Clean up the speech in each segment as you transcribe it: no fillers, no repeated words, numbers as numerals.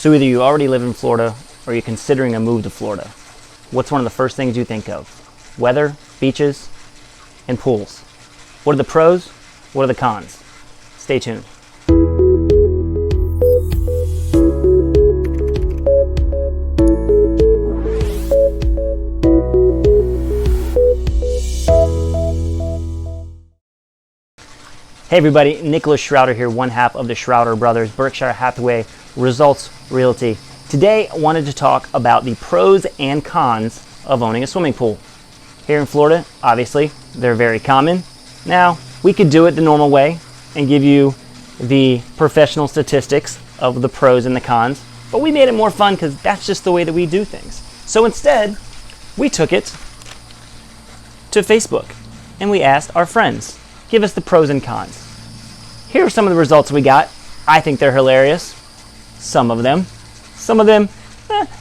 So either you already live in Florida or you're considering a move to Florida. What's one of the first things you think of? Weather, beaches, and pools. What are the pros? What are the cons? Stay tuned. Hey everybody, Nicholas Shrouder here, one half of the Shrouder Brothers, Berkshire Hathaway Results Realty. Today I wanted to talk about the pros and cons of owning a swimming pool. Here in Florida, obviously, they're very common. Now, we could do it the normal way and give you the professional statistics of the pros and the cons, but we made it more fun because that's just the way that we do things. So instead, we took it to Facebook and we asked our friends, give us the pros and cons. Here are some of the results we got. I think they're hilarious. Some of them,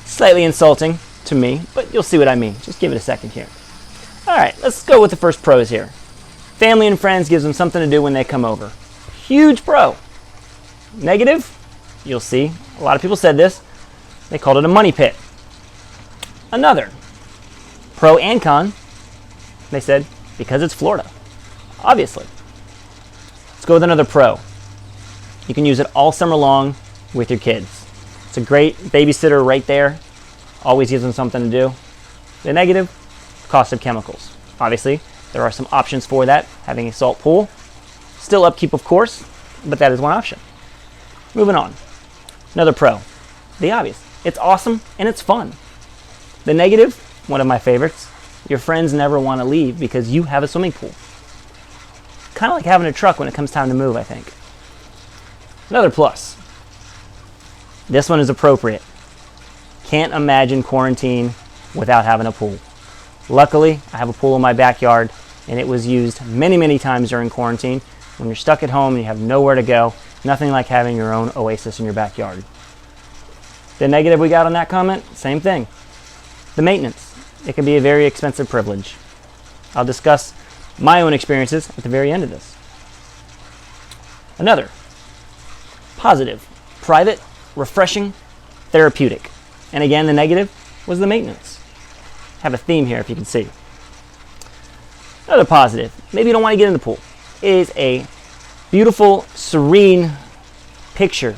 slightly insulting to me, but you'll see what I mean. Just give it a second here. All right, let's go with the first pros here. Family and friends gives them something to do when they come over. Huge pro. Negative, you'll see. A lot of people said this. They called it a money pit. Another pro and con, they said, because it's Florida. Obviously. Let's go with another pro. You can use it all summer long with your kids. It's a great babysitter right there. Always gives them something to do. The negative, cost of chemicals. Obviously, there are some options for that. Having a salt pool. Still upkeep, of course, but that is one option. Moving on. Another pro. The obvious. It's awesome and it's fun. The negative, one of my favorites, your friends never want to leave because you have a swimming pool. Kind of like having a truck when it comes time to move, I think. Another plus. This one is appropriate. Can't imagine quarantine without having a pool. Luckily, I have a pool in my backyard, and it was used many, many times during quarantine. When you're stuck at home and you have nowhere to go, nothing like having your own oasis in your backyard. The negative we got on that comment, same thing. The maintenance. It can be a very expensive privilege. I'll discuss my own experiences at the very end of this. Another positive, private, refreshing, therapeutic. And again, the negative was the maintenance. Have a theme here if you can see. Another positive, maybe you don't want to get in the pool, is a beautiful, serene picture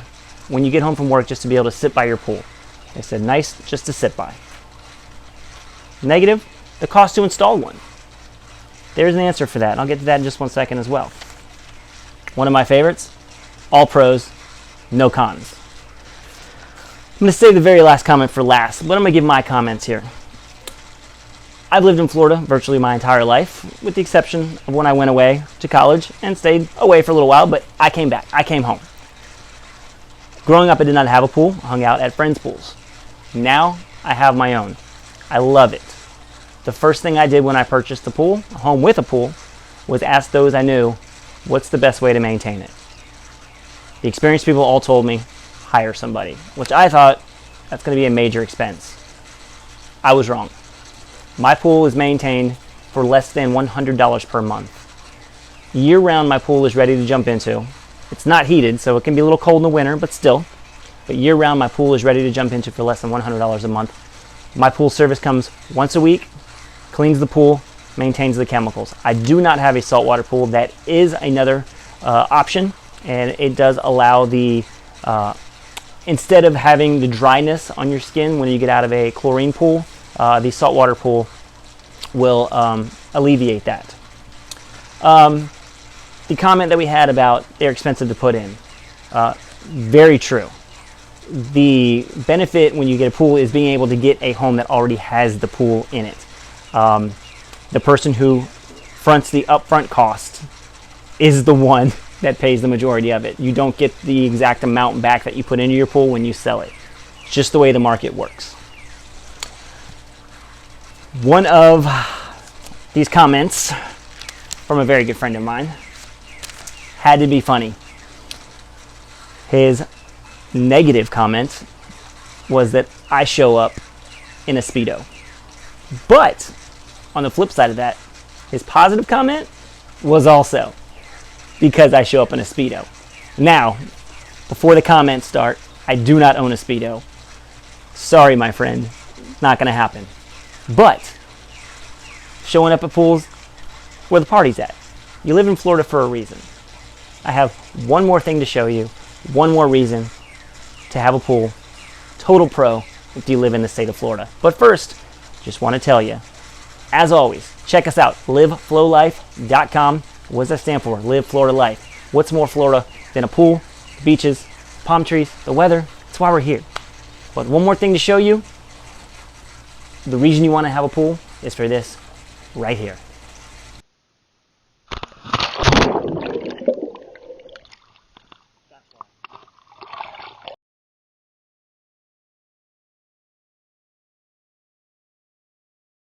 when you get home from work just to be able to sit by your pool. They said nice just to sit by. Negative, the cost to install one. There's an answer for that, and I'll get to that in just one second as well. One of my favorites, all pros, no cons. I'm going to save the very last comment for last, but I'm going to give my comments here. I've lived in Florida virtually my entire life, with the exception of when I went away to college and stayed away for a little while, but I came back. I came home. Growing up, I did not have a pool. I hung out at friends' pools. Now, I have my own. I love it. The first thing I did when I purchased the pool, a home with a pool, was ask those I knew, what's the best way to maintain it? The experienced people all told me, hire somebody, which I thought that's going to be a major expense. I was wrong. My pool is maintained for less than $100 per month. Year-round, my pool is ready to jump into. It's not heated, so it can be a little cold in the winter, but still. But year-round, my pool is ready to jump into for less than $100 a month. My pool service comes once a week, cleans the pool, maintains the chemicals. I do not have a saltwater pool. That is another option, and it does allow the, instead of having the dryness on your skin when you get out of a chlorine pool, the saltwater pool will alleviate that. The comment that we had about they're expensive to put in, very true. The benefit when you get a pool is being able to get a home that already has the pool in it. The person who fronts the upfront cost is the one that pays the majority of it. You don't get the exact amount back that you put into your pool when you sell it. It's just the way the market works. One of these comments from a very good friend of mine had to be funny. His negative comment was that I show up in a Speedo. But on the flip side of that, his positive comment was also because I show up in a Speedo. Now, before the comments start, I do not own a Speedo. Sorry, my friend. Not going to happen. But showing up at pools where the party's at. You live in Florida for a reason. I have one more thing to show you. One more reason to have a pool. Total pro if you live in the state of Florida. But first, just want to tell you, as always, check us out. LiveFlowLife.com. What does that stand for? Live Florida Life. What's more Florida than a pool, beaches, palm trees, the weather? That's why we're here. But one more thing to show you. The reason you want to have a pool is for this right here.